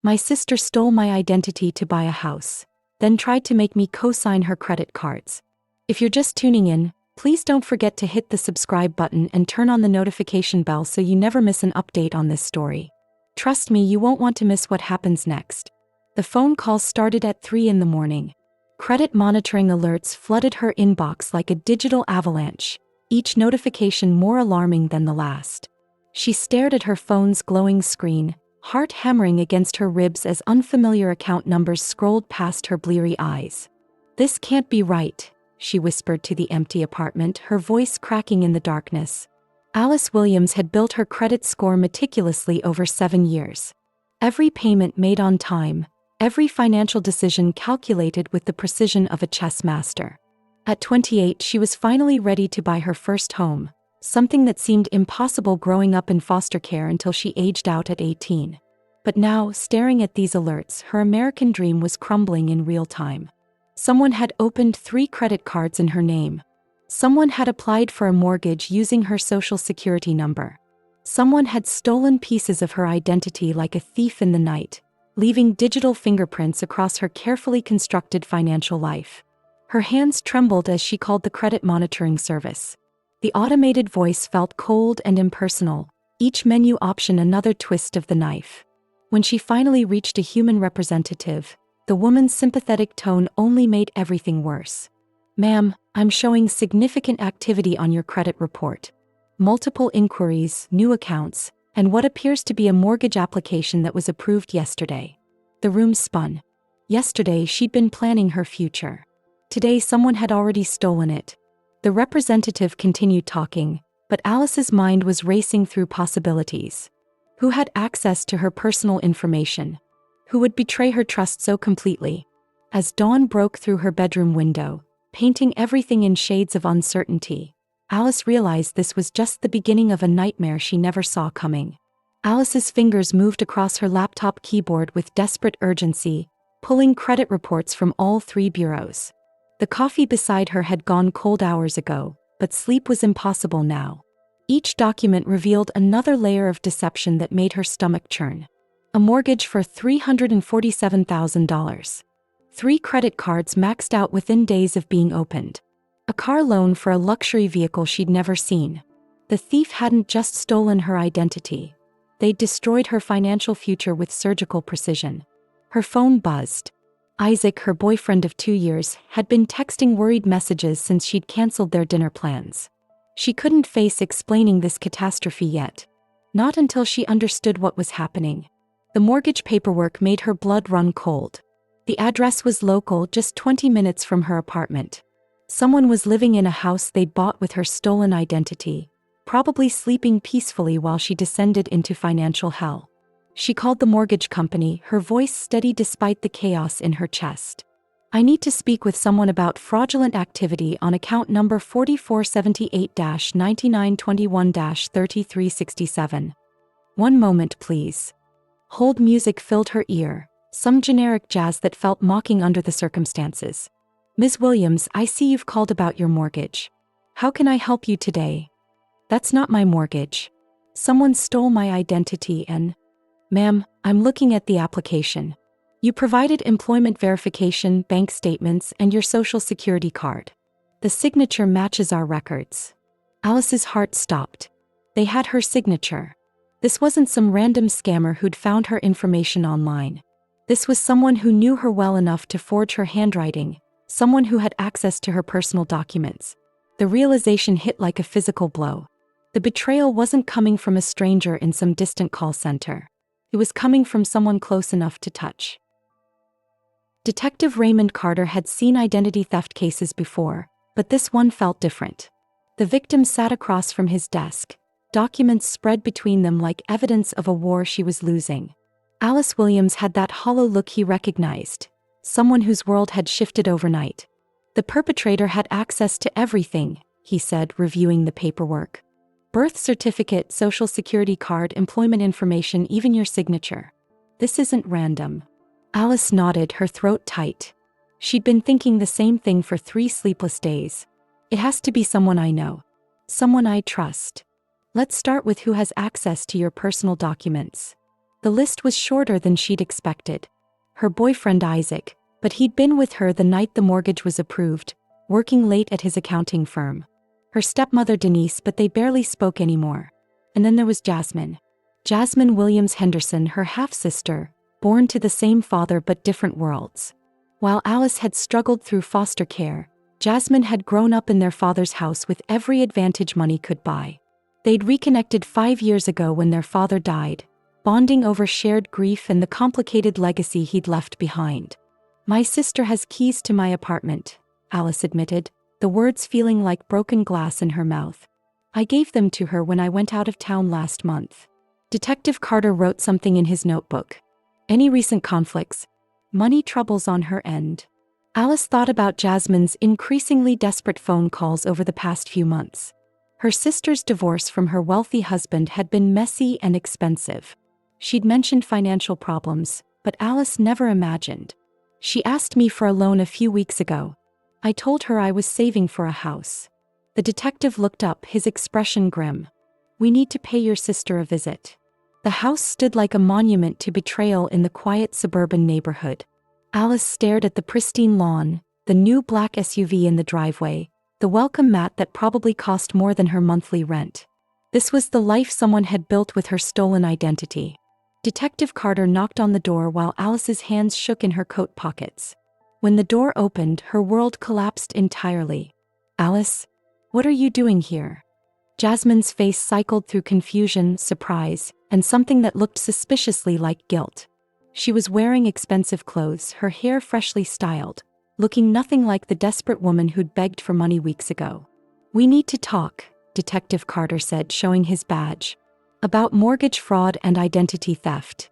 My sister stole my identity to buy a house, then tried to make me co-sign her credit cards. If you're just tuning in, please don't forget to hit the subscribe button and turn on the notification bell so you never miss an update on this story. Trust me, you won't want to miss what happens next. The phone call started at 3 in the morning. Credit monitoring alerts flooded her inbox like a digital avalanche, each notification more alarming than the last. She stared at her phone's glowing screen, heart hammering against her ribs as unfamiliar account numbers scrolled past her bleary eyes. "This can't be right," she whispered to the empty apartment, her voice cracking in the darkness. Alice Williams had built her credit score meticulously over 7 years. Every payment made on time, every financial decision calculated with the precision of a chess master. At 28, she was finally ready to buy her first home, something that seemed impossible growing up in foster care until she aged out at 18. But now, staring at these alerts, her American dream was crumbling in real time. Someone had opened 3 credit cards in her name. Someone had applied for a mortgage using her social security number. Someone had stolen pieces of her identity like a thief in the night, leaving digital fingerprints across her carefully constructed financial life. Her hands trembled as she called the credit monitoring service. The automated voice felt cold and impersonal, each menu option another twist of the knife. When she finally reached a human representative, the woman's sympathetic tone only made everything worse. "Ma'am, I'm showing significant activity on your credit report. Multiple inquiries, new accounts, and what appears to be a mortgage application that was approved yesterday." The room spun. Yesterday she'd been planning her future. Today someone had already stolen it. The representative continued talking, but Alice's mind was racing through possibilities. Who had access to her personal information? Who would betray her trust so completely? As dawn broke through her bedroom window, painting everything in shades of uncertainty, Alice realized this was just the beginning of a nightmare she never saw coming. Alice's fingers moved across her laptop keyboard with desperate urgency, pulling credit reports from all 3 bureaus. The coffee beside her had gone cold hours ago, but sleep was impossible now. Each document revealed another layer of deception that made her stomach churn. A mortgage for $347,000. 3 credit cards maxed out within days of being opened. A car loan for a luxury vehicle she'd never seen. The thief hadn't just stolen her identity. They'd destroyed her financial future with surgical precision. Her phone buzzed. Isaac, her boyfriend of 2 years, had been texting worried messages since she'd canceled their dinner plans. She couldn't face explaining this catastrophe yet. Not until she understood what was happening. The mortgage paperwork made her blood run cold. The address was local, just 20 minutes from her apartment. Someone was living in a house they'd bought with her stolen identity, probably sleeping peacefully while she descended into financial hell. She called the mortgage company, her voice steady despite the chaos in her chest. "I need to speak with someone about fraudulent activity on account number 4478-9921-3367. One moment, please." Hold music filled her ear, some generic jazz that felt mocking under the circumstances. "Ms. Williams, I see you've called about your mortgage. How can I help you today?" "That's not my mortgage. Someone stole my identity and..." "Ma'am, I'm looking at the application. You provided employment verification, bank statements, and your social security card. The signature matches our records." Alice's heart stopped. They had her signature. This wasn't some random scammer who'd found her information online. This was someone who knew her well enough to forge her handwriting, someone who had access to her personal documents. The realization hit like a physical blow. The betrayal wasn't coming from a stranger in some distant call center. It was coming from someone close enough to touch. Detective Raymond Carter had seen identity theft cases before, but this one felt different. The victim sat across from his desk, documents spread between them like evidence of a war she was losing. Alice Williams had that hollow look he recognized, someone whose world had shifted overnight. "The perpetrator had access to everything," he said, reviewing the paperwork. "Birth certificate, social security card, employment information, even your signature. This isn't random." Alice nodded, her throat tight. She'd been thinking the same thing for 3 sleepless days. "It has to be someone I know. Someone I trust. Let's start with who has access to your personal documents." The list was shorter than she'd expected. Her boyfriend Isaac, but he'd been with her the night the mortgage was approved, working late at his accounting firm. Her stepmother Denise, but they barely spoke anymore. And then there was Jasmine. Jasmine Williams Henderson, her half-sister, born to the same father but different worlds. While Alice had struggled through foster care, Jasmine had grown up in their father's house with every advantage money could buy. They'd reconnected 5 years ago when their father died, bonding over shared grief and the complicated legacy he'd left behind. "My sister has keys to my apartment," Alice admitted, the words feeling like broken glass in her mouth. "I gave them to her when I went out of town last month." Detective Carter wrote something in his notebook. "Any recent conflicts? Money troubles on her end?" Alice thought about Jasmine's increasingly desperate phone calls over the past few months. Her sister's divorce from her wealthy husband had been messy and expensive. She'd mentioned financial problems, but Alice never imagined. "She asked me for a loan a few weeks ago. I told her I was saving for a house." The detective looked up, his expression grim. "We need to pay your sister a visit." The house stood like a monument to betrayal in the quiet suburban neighborhood. Alice stared at the pristine lawn, the new black SUV in the driveway, the welcome mat that probably cost more than her monthly rent. This was the life someone had built with her stolen identity. Detective Carter knocked on the door while Alice's hands shook in her coat pockets. When the door opened, her world collapsed entirely. "Alice, what are you doing here?" Jasmine's face cycled through confusion, surprise, and something that looked suspiciously like guilt. She was wearing expensive clothes, her hair freshly styled, looking nothing like the desperate woman who'd begged for money weeks ago. "We need to talk," Detective Carter said, showing his badge. "About mortgage fraud and identity theft."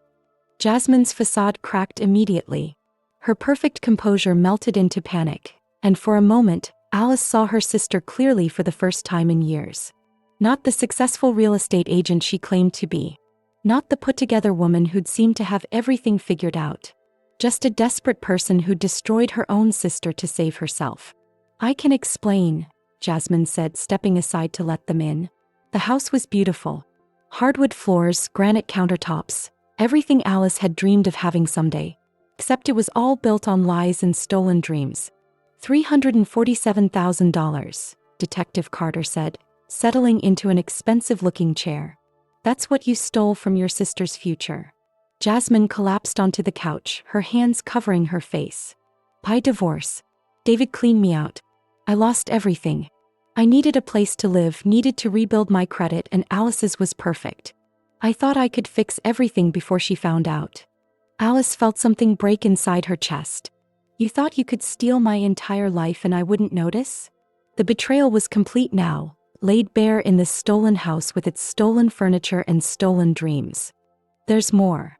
Jasmine's facade cracked immediately. Her perfect composure melted into panic, and for a moment, Alice saw her sister clearly for the first time in years. Not the successful real estate agent she claimed to be. Not the put-together woman who'd seemed to have everything figured out. Just a desperate person who destroyed her own sister to save herself. "I can explain," Jasmine said, stepping aside to let them in. The house was beautiful. Hardwood floors, granite countertops, everything Alice had dreamed of having someday. Except it was all built on lies and stolen dreams. $347,000, Detective Carter said, settling into an expensive-looking chair. "That's what you stole from your sister's future." Jasmine collapsed onto the couch, her hands covering her face. "My divorce. David cleaned me out. I lost everything. I needed a place to live, needed to rebuild my credit, and Alice's was perfect. I thought I could fix everything before she found out." Alice felt something break inside her chest. "You thought you could steal my entire life and I wouldn't notice?" The betrayal was complete now, laid bare in this stolen house with its stolen furniture and stolen dreams. "There's more."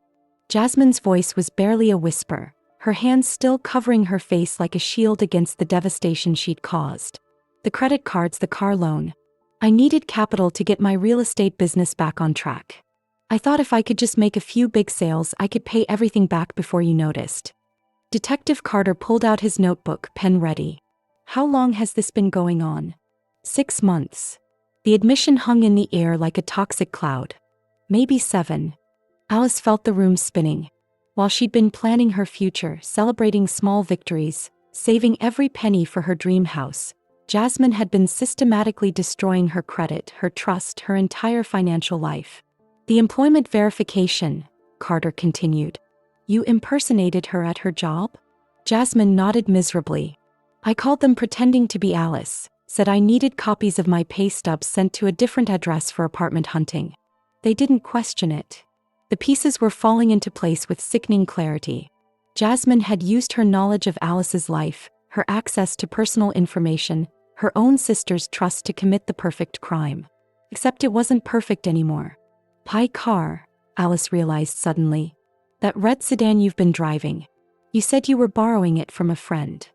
Jasmine's voice was barely a whisper, her hands still covering her face like a shield against the devastation she'd caused. "The credit cards, the car loan. I needed capital to get my real estate business back on track. I thought if I could just make a few big sales, I could pay everything back before you noticed." Detective Carter pulled out his notebook, pen ready. "How long has this been going on?" 6 months. The admission hung in the air like a toxic cloud. "Maybe 7. Alice felt the room spinning. While she'd been planning her future, celebrating small victories, saving every penny for her dream house, Jasmine had been systematically destroying her credit, her trust, her entire financial life. "The employment verification," Carter continued. "You impersonated her at her job?" Jasmine nodded miserably. "I called them pretending to be Alice, said I needed copies of my pay stubs sent to a different address for apartment hunting. They didn't question it." The pieces were falling into place with sickening clarity. Jasmine had used her knowledge of Alice's life, her access to personal information, her own sister's trust to commit the perfect crime. Except it wasn't perfect anymore. "Pie car," Alice realized suddenly. "That red sedan you've been driving. You said you were borrowing it from a friend."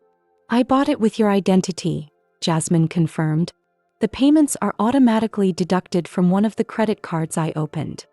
"I bought it with your identity," Jasmine confirmed. "The payments are automatically deducted from one of the credit cards I opened."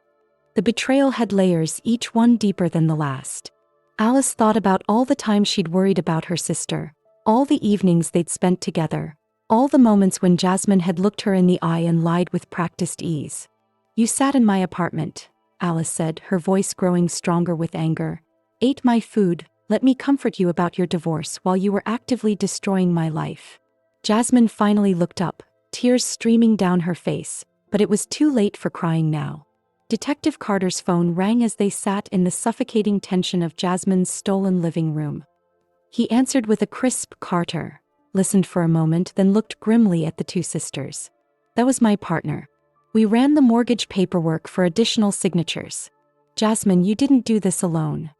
The betrayal had layers, each one deeper than the last. Alice thought about all the time she'd worried about her sister, all the evenings they'd spent together, all the moments when Jasmine had looked her in the eye and lied with practiced ease. "You sat in my apartment," Alice said, her voice growing stronger with anger. Ate my food, let me comfort you about your divorce while you were actively destroying my life. Jasmine finally looked up, tears streaming down her face, but it was too late for crying now. Detective Carter's phone rang as they sat in the suffocating tension of Jasmine's stolen living room. He answered with a crisp "Carter," listened for a moment, then looked grimly at the two sisters. That was my partner. We ran the mortgage paperwork for additional signatures. Jasmine, you didn't do this alone.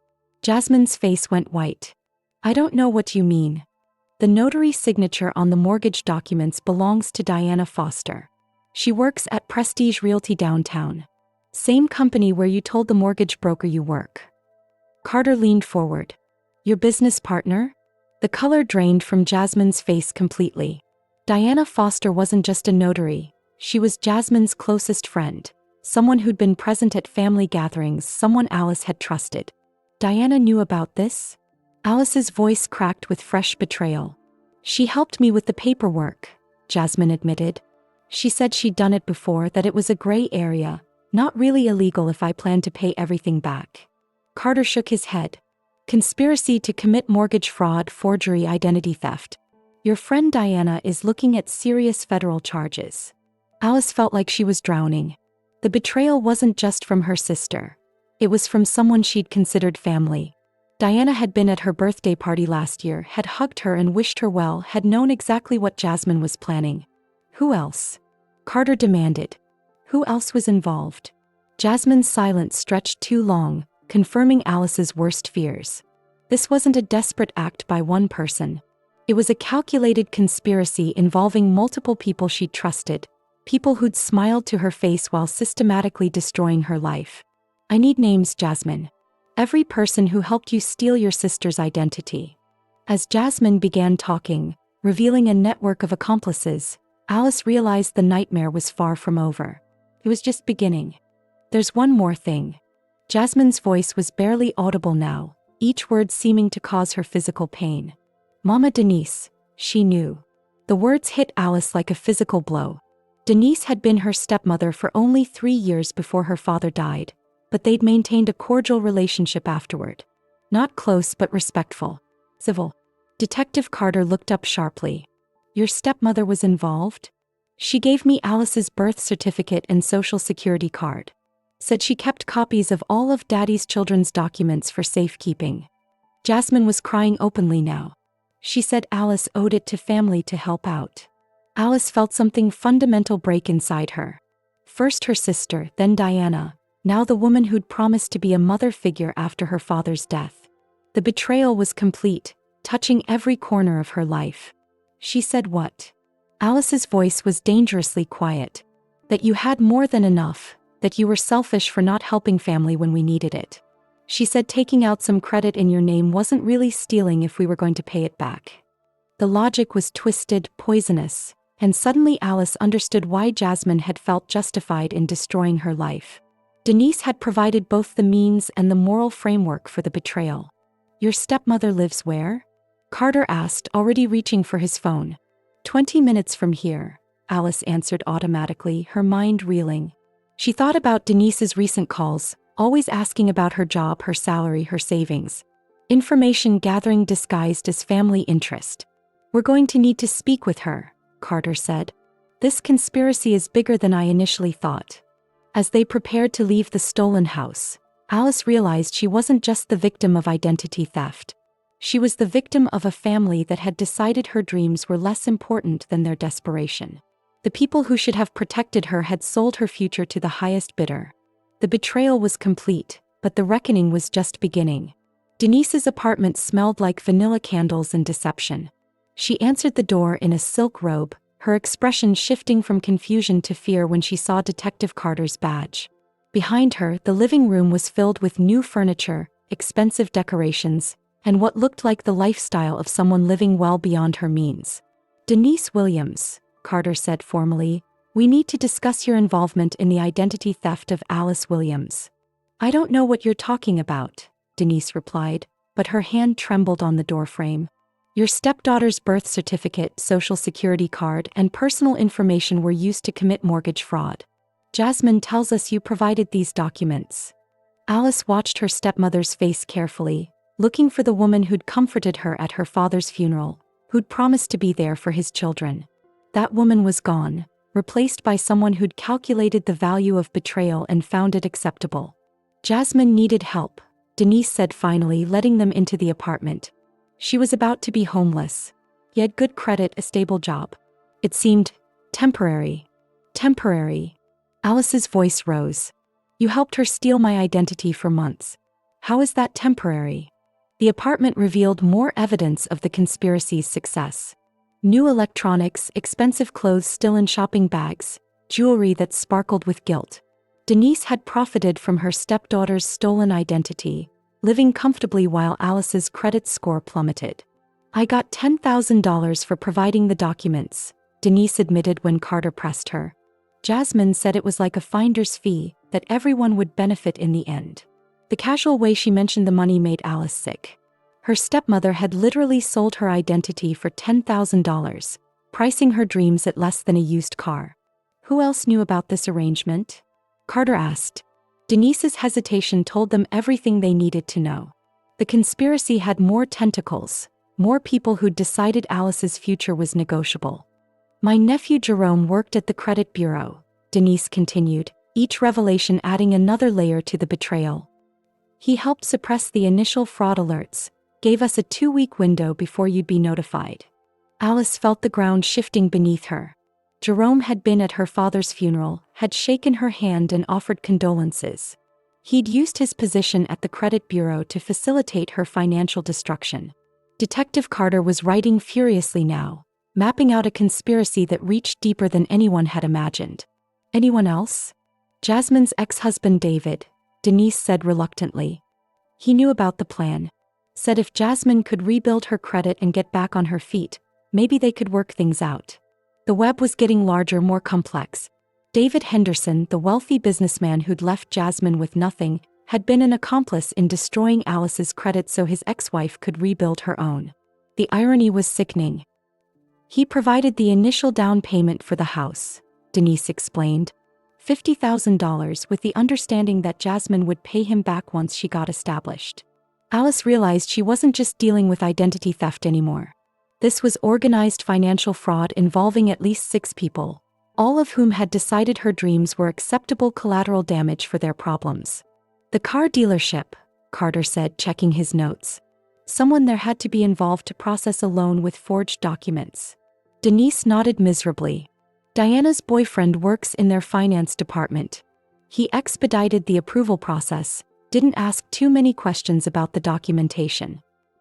Jasmine's face went white. I don't know what you mean. The notary signature on the mortgage documents belongs to Diana Foster. She works at Prestige Realty downtown. Same company where you told the mortgage broker you work. Carter leaned forward. Your business partner? The color drained from Jasmine's face completely. Diana Foster wasn't just a notary. She was Jasmine's closest friend, someone who'd been present at family gatherings, someone Alice had trusted. Diana knew about this? Alice's voice cracked with fresh betrayal. She helped me with the paperwork, Jasmine admitted. She said she'd done it before, that it was a gray area, not really illegal if I planned to pay everything back. Carter shook his head. Conspiracy to commit mortgage fraud, forgery, identity theft. Your friend Diana is looking at serious federal charges. Alice felt like she was drowning. The betrayal wasn't just from her sister. It was from someone she'd considered family. Diana had been at her birthday party last year, had hugged her and wished her well, had known exactly what Jasmine was planning. Who else? Carter demanded. Who else was involved? Jasmine's silence stretched too long, confirming Alice's worst fears. This wasn't a desperate act by one person. It was a calculated conspiracy involving multiple people she'd trusted, people who'd smiled to her face while systematically destroying her life. I need names, Jasmine. Every person who helped you steal your sister's identity. As Jasmine began talking, revealing a network of accomplices, Alice realized the nightmare was far from over. It was just beginning. There's one more thing. Jasmine's voice was barely audible now, each word seeming to cause her physical pain. Mama Denise, she knew. The words hit Alice like a physical blow. Denise had been her stepmother for only 3 years before her father died, but they'd maintained a cordial relationship afterward. Not close but respectful. Civil. Detective Carter looked up sharply. Your stepmother was involved? She gave me Alice's birth certificate and social security card. Said she kept copies of all of Daddy's children's documents for safekeeping. Jasmine was crying openly now. She said Alice owed it to family to help out. Alice felt something fundamental break inside her. First her sister, then Diana, now the woman who'd promised to be a mother figure after her father's death. The betrayal was complete, touching every corner of her life. She said what? Alice's voice was dangerously quiet. That you had more than enough, that you were selfish for not helping family when we needed it. She said taking out some credit in your name wasn't really stealing if we were going to pay it back. The logic was twisted, poisonous, and suddenly Alice understood why Jasmine had felt justified in destroying her life. Denise had provided both the means and the moral framework for the betrayal. Your stepmother lives where? Carter asked, already reaching for his phone. 20 minutes from here, Alice answered automatically, her mind reeling. She thought about Denise's recent calls, always asking about her job, her salary, her savings. Information gathering disguised as family interest. We're going to need to speak with her, Carter said. This conspiracy is bigger than I initially thought. As they prepared to leave the stolen house, Alice realized she wasn't just the victim of identity theft. She was the victim of a family that had decided her dreams were less important than their desperation. The people who should have protected her had sold her future to the highest bidder. The betrayal was complete, but the reckoning was just beginning. Denise's apartment smelled like vanilla candles and deception. She answered the door in a silk robe, her expression shifting from confusion to fear when she saw Detective Carter's badge. Behind her, the living room was filled with new furniture, expensive decorations, and what looked like the lifestyle of someone living well beyond her means. Denise Williams, Carter said formally, we need to discuss your involvement in the identity theft of Alice Williams. I don't know what you're talking about, Denise replied, but her hand trembled on the doorframe. Your stepdaughter's birth certificate, social security card, and personal information were used to commit mortgage fraud. Jasmine tells us you provided these documents. Alice watched her stepmother's face carefully, looking for the woman who'd comforted her at her father's funeral, who'd promised to be there for his children. That woman was gone, replaced by someone who'd calculated the value of betrayal and found it acceptable. Jasmine needed help, Denise said finally, letting them into the apartment. She was about to be homeless. He had good credit, a stable job. It seemed temporary. Temporary. Alice's voice rose. You helped her steal my identity for months. How is that temporary? The apartment revealed more evidence of the conspiracy's success. New electronics, expensive clothes still in shopping bags, jewelry that sparkled with guilt. Denise had profited from her stepdaughter's stolen identity, living comfortably while Alice's credit score plummeted. I got $10,000 for providing the documents, Denise admitted when Carter pressed her. Jasmine said it was like a finder's fee, that everyone would benefit in the end. The casual way she mentioned the money made Alice sick. Her stepmother had literally sold her identity for $10,000, pricing her dreams at less than a used car. Who else knew about this arrangement? Carter asked. Denise's hesitation told them everything they needed to know. The conspiracy had more tentacles, more people who'd decided Alice's future was negotiable. My nephew Jerome worked at the credit bureau, Denise continued, each revelation adding another layer to the betrayal. He helped suppress the initial fraud alerts, gave us a 2-week window before you'd be notified. Alice felt the ground shifting beneath her. Jerome had been at her father's funeral, had shaken her hand and offered condolences. He'd used his position at the credit bureau to facilitate her financial destruction. Detective Carter was writing furiously now, mapping out a conspiracy that reached deeper than anyone had imagined. Anyone else? Jasmine's ex-husband David, Denise said reluctantly. He knew about the plan. Said if Jasmine could rebuild her credit and get back on her feet, maybe they could work things out. The web was getting larger, more complex. David Henderson, the wealthy businessman who'd left Jasmine with nothing, had been an accomplice in destroying Alice's credit so his ex-wife could rebuild her own. The irony was sickening. He provided the initial down payment for the house, Denise explained. $50,000 with the understanding that Jasmine would pay him back once she got established. Alice realized she wasn't just dealing with identity theft anymore. This was organized financial fraud involving at least 6 people, all of whom had decided her dreams were acceptable collateral damage for their problems. The car dealership, Carter said, checking his notes. Someone there had to be involved to process a loan with forged documents. Denise nodded miserably. Diana's boyfriend works in their finance department. He expedited the approval process, didn't ask too many questions about the documentation.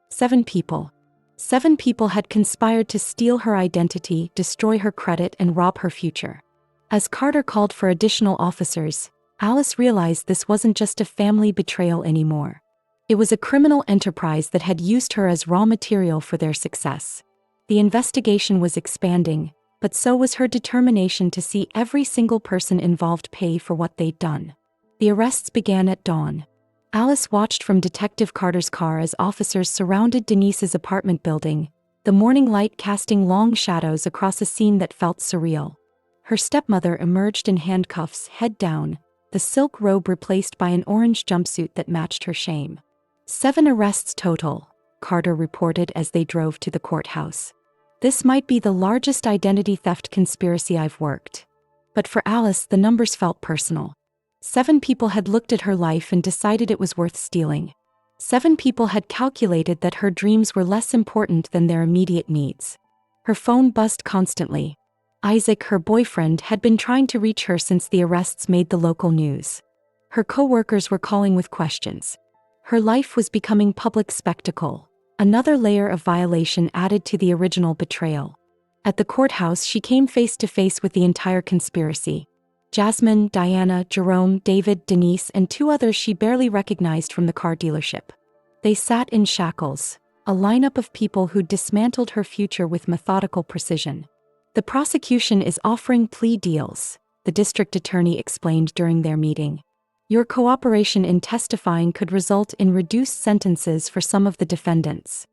7 people. 7 people had conspired to steal her identity, destroy her credit, and rob her future. As Carter called for additional officers, Alice realized this wasn't just a family betrayal anymore. It was a criminal enterprise that had used her as raw material for their success. The investigation was expanding, but so was her determination to see every single person involved pay for what they'd done. The arrests began at dawn. Alice watched from Detective Carter's car as officers surrounded Denise's apartment building, the morning light casting long shadows across a scene that felt surreal. Her stepmother emerged in handcuffs, head down, the silk robe replaced by an orange jumpsuit that matched her shame. 7 arrests total, Carter reported as they drove to the courthouse. This might be the largest identity theft conspiracy I've worked. But for Alice, the numbers felt personal. 7 people had looked at her life and decided it was worth stealing. 7 people had calculated that her dreams were less important than their immediate needs. Her phone buzzed constantly. Isaac, her boyfriend, had been trying to reach her since the arrests made the local news. Her co-workers were calling with questions. Her life was becoming public spectacle, another layer of violation added to the original betrayal. At the courthouse, she came face to face with the entire conspiracy. Jasmine, Diana, Jerome, David, Denise, and 2 others she barely recognized from the car dealership. They sat in shackles, a lineup of people who'd dismantled her future with methodical precision. The prosecution is offering plea deals, the district attorney explained during their meeting. Your cooperation in testifying could result in reduced sentences for some of the defendants.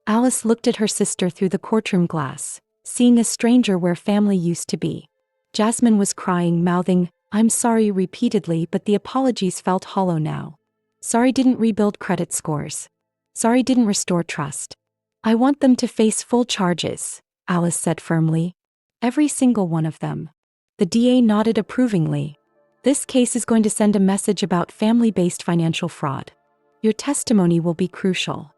Alice looked at her sister through the courtroom glass, seeing a stranger where family used to be. Jasmine was crying, mouthing, I'm sorry repeatedly, but the apologies felt hollow now. Sorry didn't rebuild credit scores. Sorry didn't restore trust. I want them to face full charges, Alice said firmly. Every single one of them. The DA nodded approvingly. This case is going to send a message about family-based financial fraud. Your testimony will be crucial.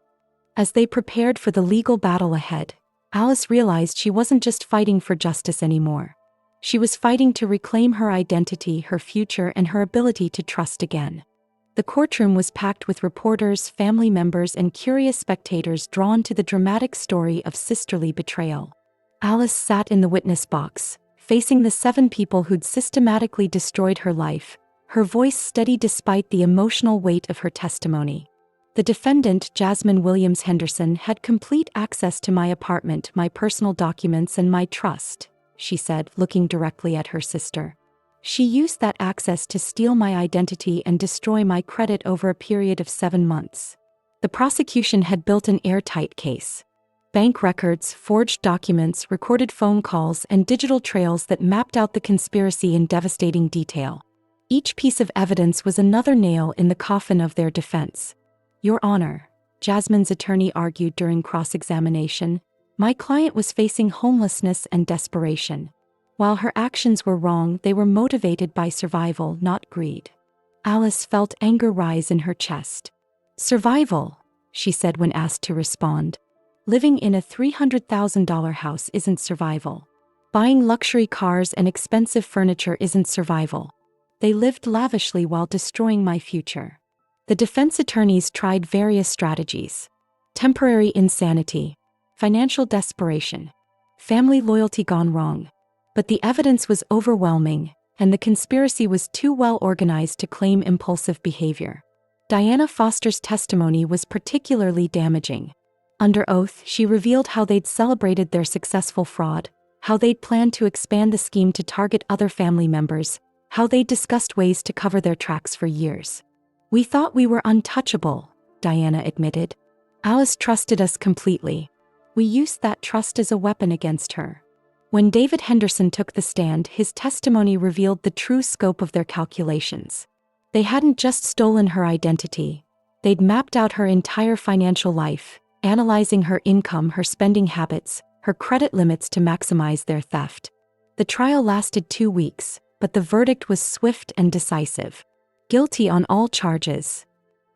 As they prepared for the legal battle ahead, Alice realized she wasn't just fighting for justice anymore. She was fighting to reclaim her identity, her future, and her ability to trust again. The courtroom was packed with reporters, family members, and curious spectators drawn to the dramatic story of sisterly betrayal. Alice sat in the witness box, facing the 7 people who'd systematically destroyed her life, her voice steady despite the emotional weight of her testimony. The defendant, Jasmine Williams Henderson, had complete access to my apartment, my personal documents, and my trust, she said, looking directly at her sister. She used that access to steal my identity and destroy my credit over a period of 7 months. The prosecution had built an airtight case. Bank records, forged documents, recorded phone calls, and digital trails that mapped out the conspiracy in devastating detail. Each piece of evidence was another nail in the coffin of their defense. Your Honor, Jasmine's attorney argued during cross-examination, my client was facing homelessness and desperation. While her actions were wrong, they were motivated by survival, not greed. Alice felt anger rise in her chest. Survival, she said when asked to respond. Living in a $300,000 house isn't survival. Buying luxury cars and expensive furniture isn't survival. They lived lavishly while destroying my future. The defense attorneys tried various strategies. Temporary insanity, financial desperation, family loyalty gone wrong. But the evidence was overwhelming, and the conspiracy was too well organized to claim impulsive behavior. Diana Foster's testimony was particularly damaging. Under oath, she revealed how they'd celebrated their successful fraud, how they'd planned to expand the scheme to target other family members, how they'd discussed ways to cover their tracks for years. We thought we were untouchable, Diana admitted. Alice trusted us completely. We used that trust as a weapon against her. When David Henderson took the stand, his testimony revealed the true scope of their calculations. They hadn't just stolen her identity. They'd mapped out her entire financial life, analyzing her income, her spending habits, her credit limits to maximize their theft. The trial lasted 2 weeks, but the verdict was swift and decisive. Guilty on all charges.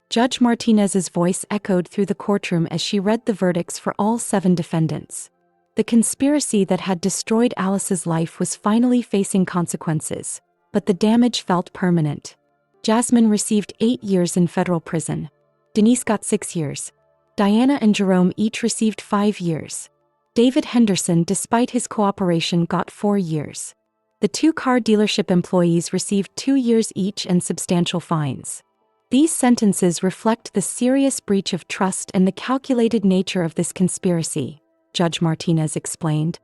Judge Martinez's voice echoed through the courtroom as she read the verdicts for all 7 defendants. The conspiracy that had destroyed Alice's life was finally facing consequences, but the damage felt permanent. Jasmine received 8 years in federal prison. Denise got 6 years. Diana and Jerome each received 5 years. David Henderson, despite his cooperation, got 4 years. The 2 car dealership employees received 2 years each and substantial fines. These sentences reflect the serious breach of trust and the calculated nature of this conspiracy, Judge Martinez explained.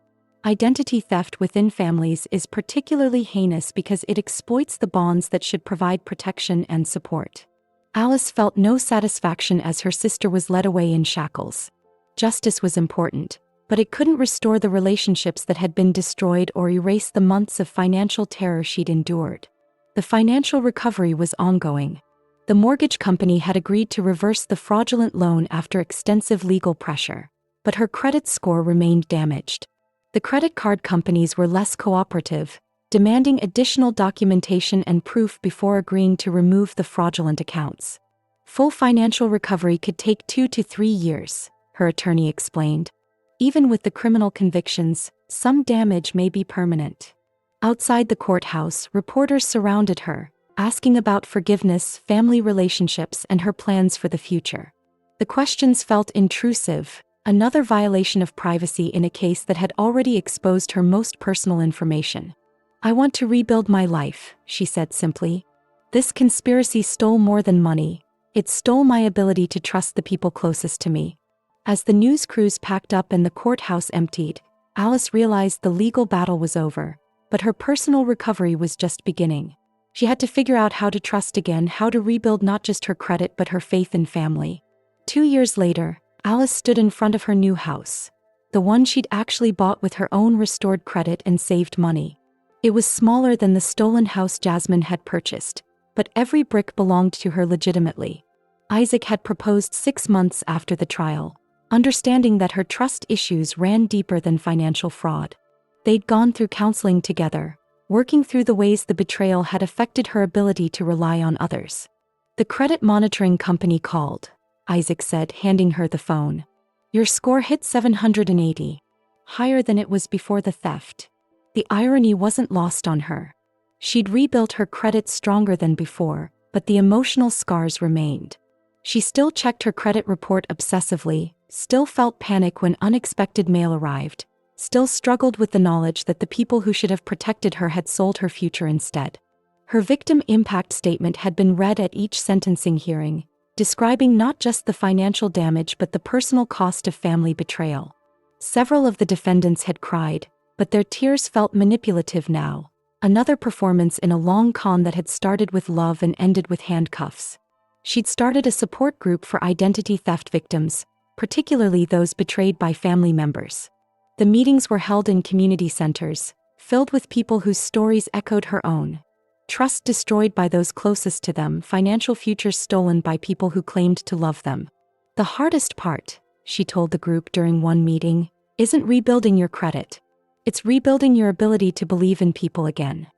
Identity theft within families is particularly heinous because it exploits the bonds that should provide protection and support. Alice felt no satisfaction as her sister was led away in shackles. Justice was important, but it couldn't restore the relationships that had been destroyed or erase the months of financial terror she'd endured. The financial recovery was ongoing. The mortgage company had agreed to reverse the fraudulent loan after extensive legal pressure, but her credit score remained damaged. The credit card companies were less cooperative, demanding additional documentation and proof before agreeing to remove the fraudulent accounts. Full financial recovery could take 2 to 3 years, her attorney explained. Even with the criminal convictions, some damage may be permanent. Outside the courthouse, reporters surrounded her, asking about forgiveness, family relationships, and her plans for the future. The questions felt intrusive, another violation of privacy in a case that had already exposed her most personal information. I want to rebuild my life, she said simply. This conspiracy stole more than money. It stole my ability to trust the people closest to me. As the news crews packed up and the courthouse emptied, Alice realized the legal battle was over, but her personal recovery was just beginning. She had to figure out how to trust again, how to rebuild not just her credit but her faith in family. 2 years later, Alice stood in front of her new house, the one she'd actually bought with her own restored credit and saved money. It was smaller than the stolen house Jasmine had purchased, but every brick belonged to her legitimately. Isaac had proposed 6 months after the trial, understanding that her trust issues ran deeper than financial fraud. They'd gone through counseling together, working through the ways the betrayal had affected her ability to rely on others. The credit monitoring company called, Isaac said, handing her the phone. Your score hit 780. Higher than it was before the theft. The irony wasn't lost on her. She'd rebuilt her credit stronger than before, but the emotional scars remained. She still checked her credit report obsessively, still felt panic when unexpected mail arrived, still struggled with the knowledge that the people who should have protected her had sold her future instead. Her victim impact statement had been read at each sentencing hearing, describing not just the financial damage but the personal cost of family betrayal. Several of the defendants had cried, but their tears felt manipulative now, another performance in a long con that had started with love and ended with handcuffs. She'd started a support group for identity theft victims, particularly those betrayed by family members. The meetings were held in community centers, filled with people whose stories echoed her own. Trust destroyed by those closest to them, financial futures stolen by people who claimed to love them. The hardest part, she told the group during one meeting, isn't rebuilding your credit. It's rebuilding your ability to believe in people again.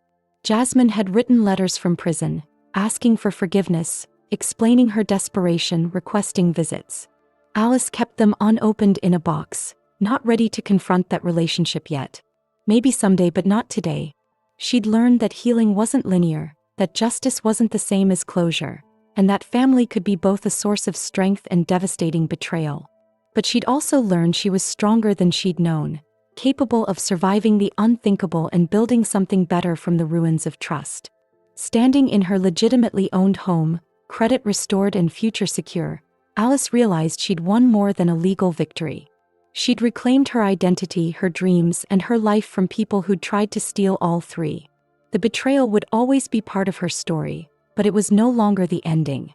Jasmine had written letters from prison, asking for forgiveness, explaining her desperation, requesting visits. Alice kept them unopened in a box, not ready to confront that relationship yet. Maybe someday, but not today. She'd learned that healing wasn't linear, that justice wasn't the same as closure, and that family could be both a source of strength and devastating betrayal. But she'd also learned she was stronger than she'd known, capable of surviving the unthinkable and building something better from the ruins of trust. Standing in her legitimately owned home, credit restored and future secure, Alice realized she'd won more than a legal victory. She'd reclaimed her identity, her dreams, and her life from people who'd tried to steal all three. The betrayal would always be part of her story, but it was no longer the ending.